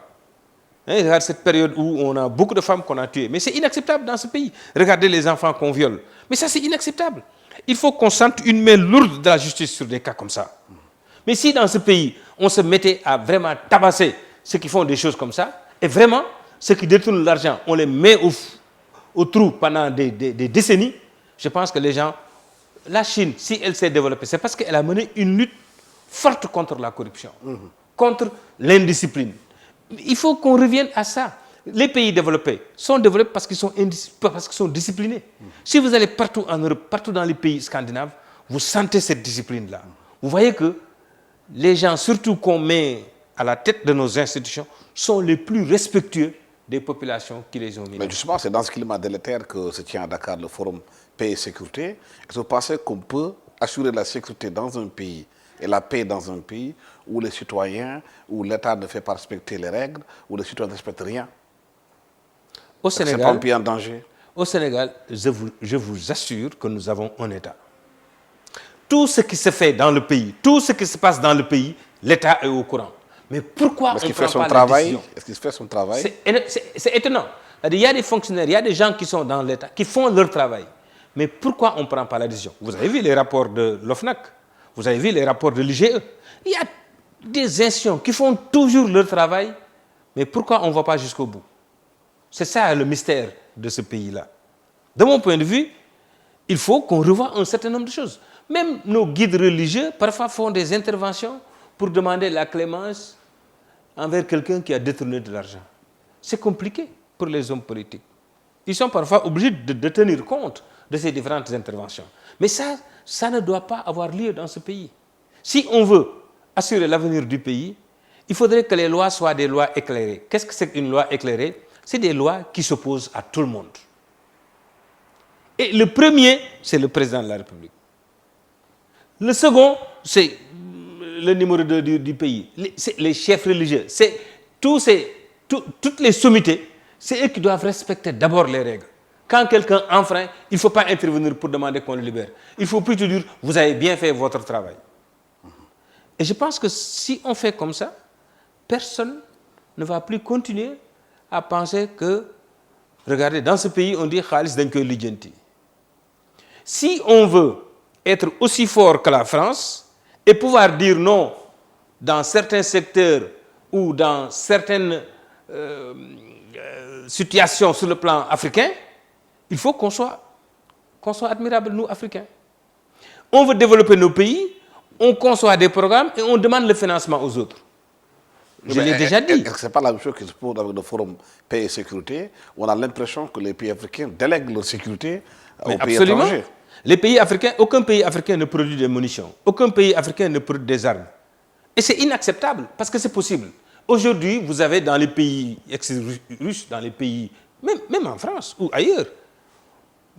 Hein, regardez cette période où on a beaucoup de femmes qu'on a tuées. Mais c'est inacceptable dans ce pays. Regardez les enfants qu'on viole. Mais ça, c'est inacceptable. Il faut qu'on sente une main lourde de la justice sur des cas comme ça. Mais si dans ce pays, on se mettait à vraiment tabasser ceux qui font des choses comme ça, et vraiment, ceux qui détournent l'argent, on les met au trou pendant des décennies, je pense que les gens... La Chine, si elle s'est développée, c'est parce qu'elle a mené une lutte forte contre la corruption, contre l'indiscipline. Il faut qu'on revienne à ça. Les pays développés sont développés parce qu'ils sont disciplinés. Si vous allez partout en Europe, partout dans les pays scandinaves, vous sentez cette discipline-là. Vous voyez que les gens, surtout qu'on met à la tête de nos institutions, sont les plus respectueux des populations qui les ont mis. Mais justement, c'est dans ce climat délétère que se tient à Dakar le forum Paix et Sécurité. Est-ce que vous pensez qu'on peut assurer la sécurité dans un pays et la paix dans un pays où les citoyens, où l'État ne fait pas respecter les règles, où les citoyens ne respectent rien? Au Sénégal, c'est pas un pays en danger? Au Sénégal, je vous assure que nous avons un État. Tout ce qui se fait dans le pays, tout ce qui se passe dans le pays, l'État est au courant. Mais pourquoi on ne prend pas la décision? Est-ce qu'il fait son travail? C'est étonnant. Il y a des fonctionnaires, il y a des gens qui sont dans l'État, qui font leur travail. Mais pourquoi on ne prend pas la décision? Vous avez vu les rapports de l'OFNAC, vous avez vu les rapports de l'IGE. Il y a des institutions qui font toujours leur travail, mais pourquoi on ne va pas jusqu'au bout? C'est ça le mystère de ce pays-là. De mon point de vue, il faut qu'on revoie un certain nombre de choses. Même nos guides religieux, parfois, font des interventions pour demander la clémence envers quelqu'un qui a détourné de l'argent. C'est compliqué pour les hommes politiques. Ils sont parfois obligés de tenir compte de ces différentes interventions. Mais ça ne doit pas avoir lieu dans ce pays. Si on veut assurer l'avenir du pays, il faudrait que les lois soient des lois éclairées. Qu'est-ce que c'est qu'une loi éclairée? C'est des lois qui s'opposent à tout le monde. Et le premier, c'est le président de la République. Le second, c'est le numéro 2 du pays. Les chefs religieux. Toutes les sommités, c'est eux qui doivent respecter d'abord les règles. Quand quelqu'un enfreint, il ne faut pas intervenir pour demander qu'on le libère. Il faut plutôt dire, vous avez bien fait votre travail. Et je pense que si on fait comme ça, personne ne va plus continuer à penser que, regardez, dans ce pays, on dit Khalis Denke Lidjenti. Si on veut être aussi fort que la France et pouvoir dire non dans certains secteurs ou dans certaines situations sur le plan africain, il faut qu'on soit admirable, nous, Africains. On veut développer nos pays, on conçoit des programmes et on demande le financement aux autres. Je l'ai déjà dit. Est-ce que ce n'est pas la même chose qui se pose avec le forum Paix et Sécurité? On a l'impression que les pays africains délèguent leur sécurité aux pays étrangers. Les pays africains, aucun pays africain ne produit des munitions. Aucun pays africain ne produit des armes. Et c'est inacceptable parce que c'est possible. Aujourd'hui, vous avez dans les pays ex-russes, dans les pays, même en France ou ailleurs,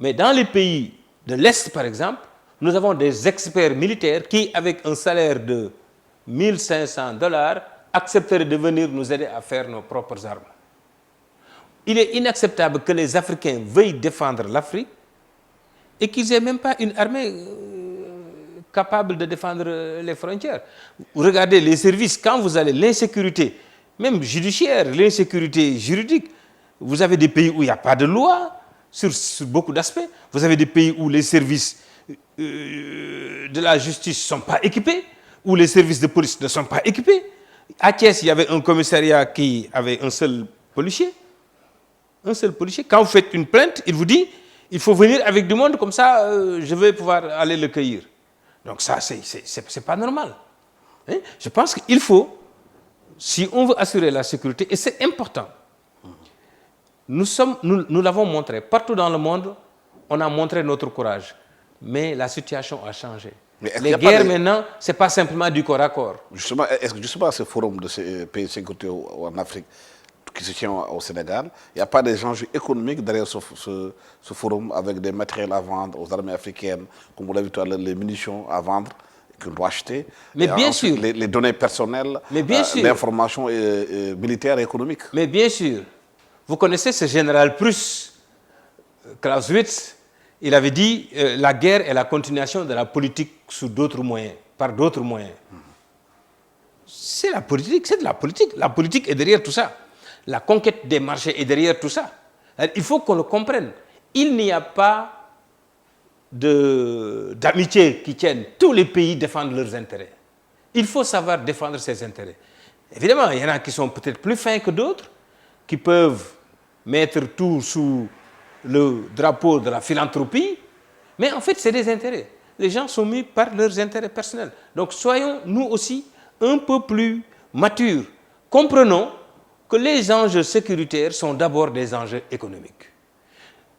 mais dans les pays de l'Est, par exemple, nous avons des experts militaires qui, avec un salaire de 1500 $, accepteraient de venir nous aider à faire nos propres armes. Il est inacceptable que les Africains veuillent défendre l'Afrique et qu'ils n'aient même pas une armée capable de défendre les frontières. Regardez les services, quand vous allez, l'insécurité, même judiciaire, l'insécurité juridique, vous avez des pays où il n'y a pas de loi sur beaucoup d'aspects. Vous avez des pays où les services de la justice ne sont pas équipés, où les services de police ne sont pas équipés. À Thiès, il y avait un commissariat qui avait un seul policier. Un seul policier. Quand vous faites une plainte, il vous dit, il faut venir avec du monde, comme ça, je vais pouvoir aller le cueillir. Donc ça, c'est pas normal. Hein? Je pense qu'il faut, si on veut assurer la sécurité, et c'est important, nous l'avons montré. Partout dans le monde, on a montré notre courage. Mais la situation a changé. Les guerres maintenant, ce n'est pas simplement du corps à corps. Justement, est-ce que justement ce forum de paix et sécurité en Afrique qui se tient au Sénégal, il n'y a pas des enjeux économiques derrière ce forum avec des matériels à vendre aux armées africaines, comme vous l'avez vu tout à l'heure, les munitions à vendre qu'on doit acheter, mais bien sûr, les données personnelles, l'information militaire et économique. Mais bien sûr, vous connaissez ce général Prusse, Clausewitz, Il avait dit la guerre est la continuation de la politique sous d'autres moyens, par d'autres moyens. C'est la politique, c'est de la politique. La politique est derrière tout ça. La conquête des marchés est derrière tout ça. Il faut qu'on le comprenne. Il n'y a pas d'amitié qui tienne. Tous les pays défendent leurs intérêts. Il faut savoir défendre ses intérêts. Évidemment, il y en a qui sont peut-être plus fins que d'autres, qui peuvent mettre tout sous le drapeau de la philanthropie, mais en fait, c'est des intérêts. Les gens sont mis par leurs intérêts personnels. Donc, soyons, nous aussi, un peu plus matures. Comprenons que les enjeux sécuritaires sont d'abord des enjeux économiques.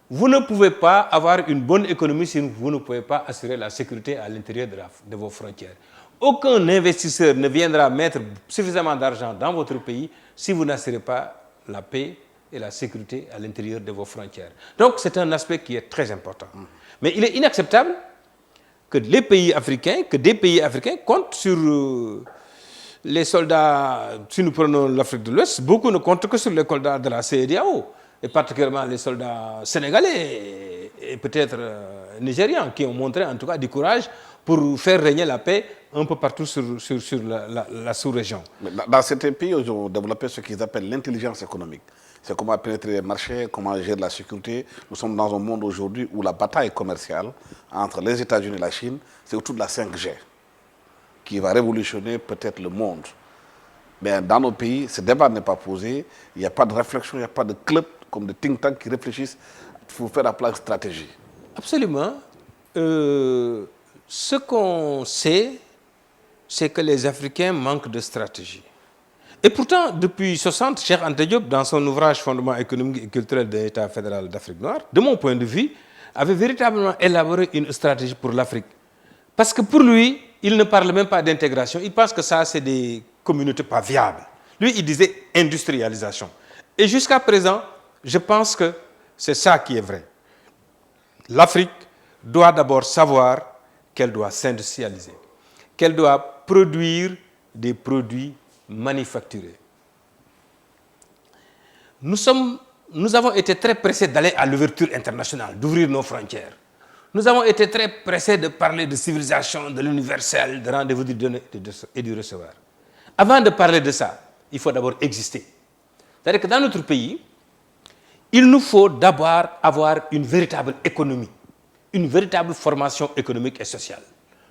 Vous ne pouvez pas avoir une bonne économie si vous ne pouvez pas assurer la sécurité à l'intérieur de vos frontières. Aucun investisseur ne viendra mettre suffisamment d'argent dans votre pays si vous n'assurez pas la paix et la sécurité à l'intérieur de vos frontières. Donc, c'est un aspect qui est très important. Mais il est inacceptable que des pays africains comptent sur les soldats. Si nous prenons l'Afrique de l'Ouest, beaucoup ne comptent que sur les soldats de la CEDEAO, et particulièrement les soldats sénégalais et peut-être nigérians, qui ont montré en tout cas du courage pour faire régner la paix un peu partout sur la sous-région. Dans certains pays, ils ont développé ce qu'ils appellent l'intelligence économique. C'est comment pénétrer les marchés, comment gérer la sécurité. Nous sommes dans un monde aujourd'hui où la bataille commerciale entre les États-Unis et la Chine, c'est autour de la 5G, qui va révolutionner peut-être le monde. Mais dans nos pays, ce débat n'est pas posé. Il n'y a pas de réflexion, il n'y a pas de club comme des think tanks qui réfléchissent pour faire la place stratégie. Absolument. Ce qu'on sait, c'est que les Africains manquent de stratégie. Et pourtant, depuis 60, Cheikh Anta Diop, dans son ouvrage Fondement économique et culturel de l'État fédéral d'Afrique noire, de mon point de vue, avait véritablement élaboré une stratégie pour l'Afrique. Parce que pour lui, il ne parle même pas d'intégration. Il pense que ça, c'est des communautés pas viables. Lui, il disait industrialisation. Et jusqu'à présent, je pense que c'est ça qui est vrai. L'Afrique doit d'abord savoir qu'elle doit s'industrialiser, qu'elle doit produire des produits manufacturés. Nous avons été très pressés d'aller à l'ouverture internationale, d'ouvrir nos frontières. Nous avons été très pressés de parler de civilisation, de l'universel, de rendez-vous du donner et du recevoir. Avant de parler de ça, il faut d'abord exister. C'est-à-dire que dans notre pays, il nous faut d'abord avoir une véritable économie, une véritable formation économique et sociale.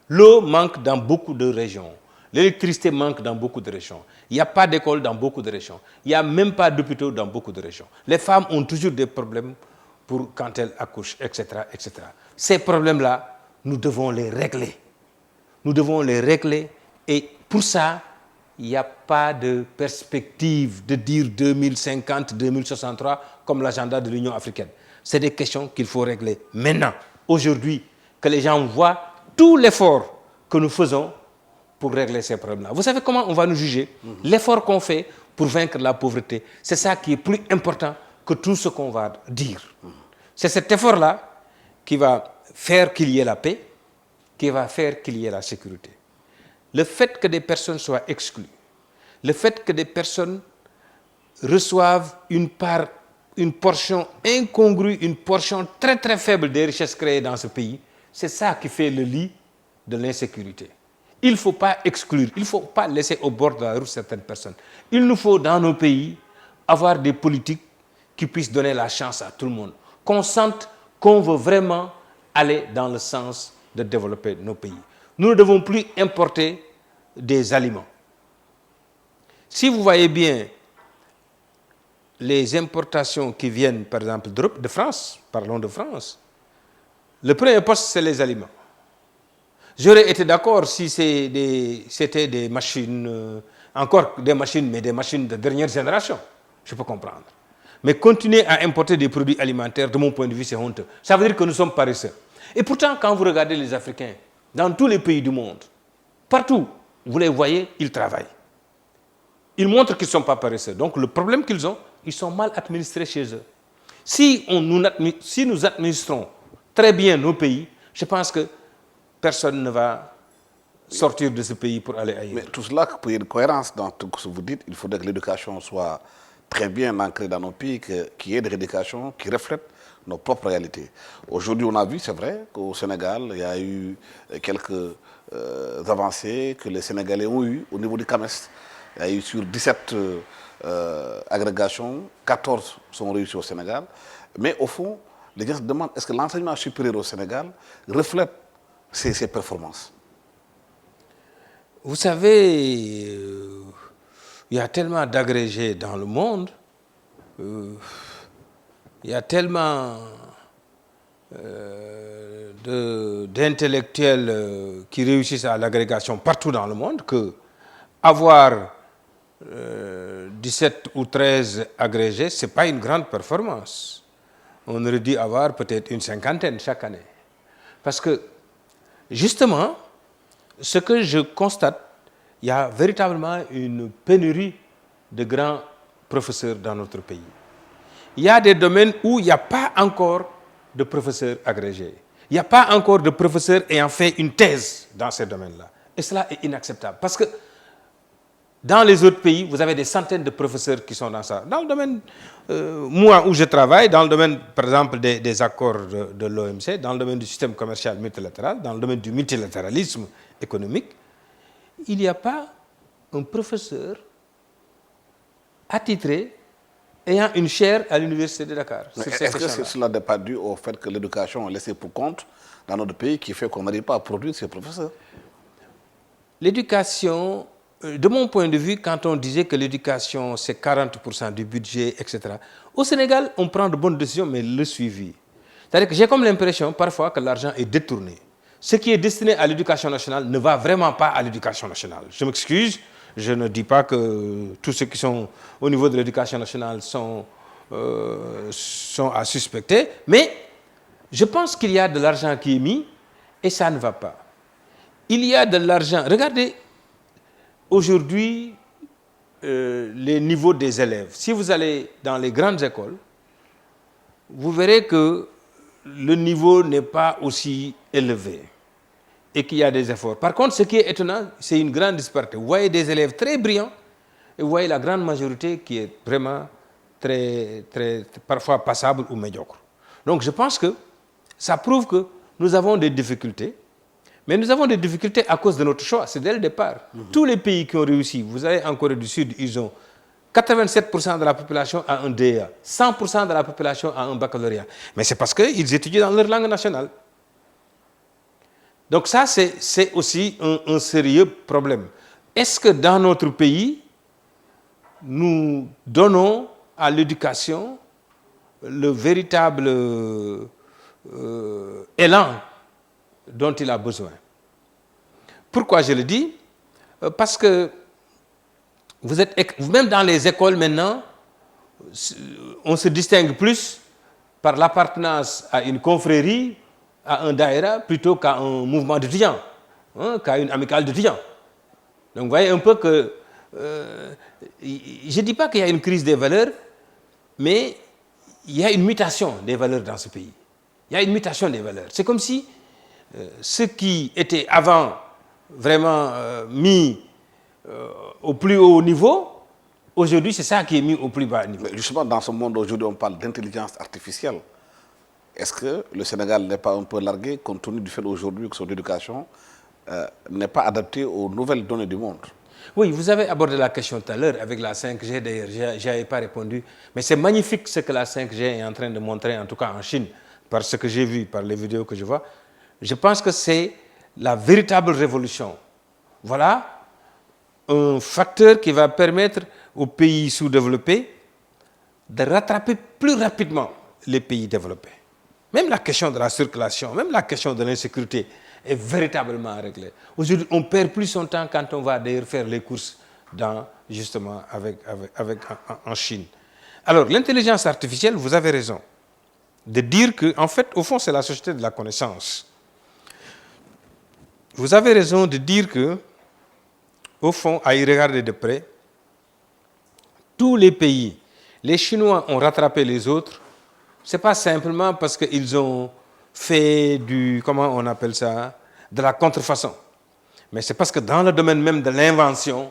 L'eau manque dans beaucoup de régions. L'électricité manque dans beaucoup de régions. Il n'y a pas d'école dans beaucoup de régions. Il n'y a même pas d'hôpitaux dans beaucoup de régions. Les femmes ont toujours des problèmes quand elles accouchent, etc., etc. Ces problèmes-là, nous devons les régler. Nous devons les régler et pour ça, il n'y a pas de perspective de dire 2050, 2063 comme l'agenda de l'Union africaine. C'est des questions qu'il faut régler maintenant, aujourd'hui, que les gens voient tout l'effort que nous faisons pour régler ces problèmes-là. Vous savez comment on va nous juger? L'effort qu'on fait pour vaincre la pauvreté, c'est ça qui est plus important que tout ce qu'on va dire. C'est cet effort-là qui va faire qu'il y ait la paix, qui va faire qu'il y ait la sécurité. Le fait que des personnes soient exclues, le fait que des personnes reçoivent une portion incongrue, une portion très très faible des richesses créées dans ce pays, c'est ça qui fait le lit de l'insécurité. Il ne faut pas exclure, il ne faut pas laisser au bord de la route certaines personnes. Il nous faut dans nos pays avoir des politiques qui puissent donner la chance à tout le monde, qu'on sente qu'on veut vraiment aller dans le sens de développer nos pays. Nous ne devons plus importer des aliments. Si vous voyez bien les importations qui viennent, par exemple, d'Europe, de France, parlons de France, le premier poste, c'est les aliments. J'aurais été d'accord si c'était des machines, encore des machines, mais des machines de dernière génération. Je peux comprendre. Mais continuer à importer des produits alimentaires, de mon point de vue, c'est honteux. Ça veut dire que nous sommes paresseux. Et pourtant, quand vous regardez les Africains, dans tous les pays du monde, partout, vous les voyez, ils travaillent. Ils montrent qu'ils ne sont pas paresseux. Donc le problème qu'ils ont, ils sont mal administrés chez eux. Si nous administrons très bien nos pays, je pense que personne ne va sortir de ce pays pour aller ailleurs. Mais tout cela, pour une cohérence dans tout ce que vous dites, il faudrait que l'éducation soit très bien ancrée dans nos pays, qu'il y ait de l'éducation qui reflète nos propres réalités. Aujourd'hui, on a vu, c'est vrai, qu'au Sénégal, il y a eu quelques avancées que les Sénégalais ont eues au niveau du CAMES. Il y a eu sur 17 agrégations, 14 sont réussies au Sénégal. Mais au fond, les gens se demandent, est-ce que l'enseignement supérieur au Sénégal reflète ces performances? Vous savez, il y a tellement d'agrégés dans le monde, il y a tellement d'intellectuels qui réussissent à l'agrégation partout dans le monde que avoir 17 ou 13 agrégés, ce n'est pas une grande performance. On aurait dû avoir peut-être une cinquantaine chaque année. Parce que, justement, ce que je constate, il y a véritablement une pénurie de grands professeurs dans notre pays. Il y a des domaines où il n'y a pas encore de professeurs agrégés. Il n'y a pas encore de professeurs ayant fait une thèse dans ces domaines-là. Et cela est inacceptable. Parce que dans les autres pays, vous avez des centaines de professeurs qui sont dans ça. Dans le domaine, moi où je travaille, dans le domaine, par exemple, des accords de l'OMC, dans le domaine du système commercial multilatéral, dans le domaine du multilatéralisme économique, il n'y a pas un professeur attitré ayant une chaire à l'université de Dakar. Est-ce que cela n'est pas dû au fait que l'éducation est laissée pour compte dans notre pays qui fait qu'on n'arrive pas à produire ces professeurs? L'éducation, de mon point de vue, quand on disait que l'éducation c'est 40% du budget, etc., au Sénégal, on prend de bonnes décisions, mais le suivi. C'est-à-dire que j'ai comme l'impression parfois que l'argent est détourné. Ce qui est destiné à l'éducation nationale ne va vraiment pas à l'éducation nationale. Je m'excuse, je ne dis pas que tous ceux qui sont au niveau de l'éducation nationale sont à suspecter, mais je pense qu'il y a de l'argent qui est mis et ça ne va pas. Il y a de l'argent. Regardez, aujourd'hui, les niveaux des élèves. Si vous allez dans les grandes écoles, vous verrez que le niveau n'est pas aussi élevé et qu'il y a des efforts. Par contre, ce qui est étonnant, c'est une grande disparité. Vous voyez des élèves très brillants et vous voyez la grande majorité qui est vraiment très, parfois passable ou médiocre. Donc je pense que ça prouve que nous avons des difficultés, mais nous avons des difficultés à cause de notre choix. C'est dès le départ. Tous les pays qui ont réussi, vous avez en Corée du Sud, ils ont 87% de la population a un DEA, 100% de la population a un baccalauréat. Mais c'est parce qu'ils étudient dans leur langue nationale. Donc ça, c'est aussi un sérieux problème. Est-ce que dans notre pays, nous donnons à l'éducation le véritable élan dont il a besoin? Pourquoi je le dis? Parce que vous êtes, même dans les écoles maintenant, on se distingue plus par l'appartenance à une confrérie, à un daïra, plutôt qu'à un mouvement d'étudiants, qu'à une amicale d'étudiants. Donc vous voyez un peu que, je ne dis pas qu'il y a une crise des valeurs, mais il y a une mutation des valeurs dans ce pays. Il y a une mutation des valeurs. C'est comme si ce qui était avant vraiment mis au plus haut niveau, aujourd'hui c'est ça qui est mis au plus bas niveau. Mais justement, dans ce monde aujourd'hui, on parle d'intelligence artificielle. Est-ce que le Sénégal n'est pas un peu largué compte tenu du fait aujourd'hui que son éducation n'est pas adaptée aux nouvelles données du monde? Oui, vous avez abordé la question tout à l'heure avec la 5G, d'ailleurs, je n'avais pas répondu. Mais c'est magnifique ce que la 5G est en train de montrer, en tout cas en Chine, par ce que j'ai vu, par les vidéos que je vois. Je pense que c'est la véritable révolution. Voilà un facteur qui va permettre aux pays sous-développés de rattraper plus rapidement les pays développés. Même la question de la circulation, même la question de l'insécurité est véritablement réglée. Aujourd'hui, on ne perd plus son temps quand on va d'ailleurs faire les courses justement en Chine. Alors, l'intelligence artificielle, vous avez raison de dire que, en fait, au fond, c'est la société de la connaissance. Vous avez raison de dire que, au fond, à y regarder de près, tous les pays, les Chinois ont rattrapé les autres. Ce n'est pas simplement parce qu'ils ont fait comment on appelle ça, de la contrefaçon. Mais c'est parce que dans le domaine même de l'invention,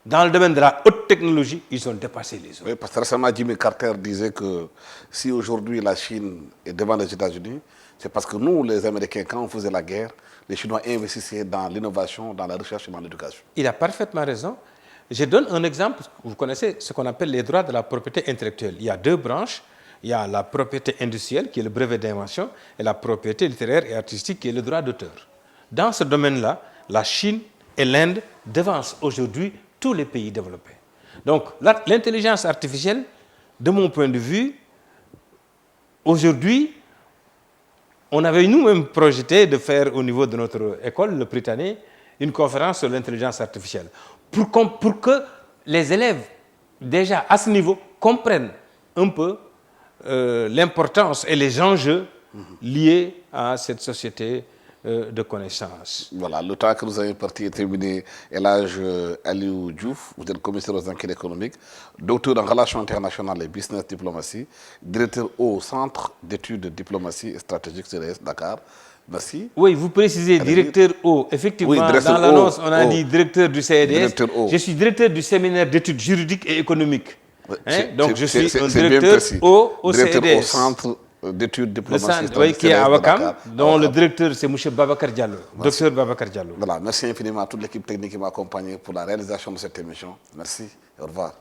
dans le domaine de la haute technologie, ils ont dépassé les autres. Oui, parce que récemment, Jimmy Carter disait que si aujourd'hui la Chine est devant les États-Unis, c'est parce que nous, les Américains, quand on faisait la guerre, les Chinois investissaient dans l'innovation, dans la recherche et dans l'éducation. Il a parfaitement raison. Je donne un exemple. Vous connaissez ce qu'on appelle les droits de la propriété intellectuelle. Il y a deux branches. Il y a la propriété industrielle, qui est le brevet d'invention, et la propriété littéraire et artistique, qui est le droit d'auteur. Dans ce domaine-là, la Chine et l'Inde devancent aujourd'hui tous les pays développés. Donc, l'intelligence artificielle, de mon point de vue, aujourd'hui, on avait nous-mêmes projeté de faire au niveau de notre école, le Britannique, une conférence sur l'intelligence artificielle. Pour que les élèves, déjà à ce niveau, comprennent un peu l'importance et les enjeux liés à cette société de connaissances. Voilà, le temps que nous avons parti est terminé. Elhadj Aliou Diouf, vous êtes commissaire aux enquêtes économiques, docteur en relations internationales et business diplomatie, directeur au Centre d'études de diplomatie et stratégique CDS Dakar. Merci. Oui, vous précisez directeur O. Effectivement, oui, dans l'annonce, on a dit directeur du CDS. Je suis directeur du séminaire d'études juridiques et économiques. Donc je suis un directeur au CDS. Au Centre d'études diplomatie qui est à Ouakam, dont le directeur c'est M. Babacar Diallo, docteur Babacar Diallo. Voilà, merci infiniment à toute l'équipe technique qui m'a accompagné pour la réalisation de cette émission. Merci et au revoir.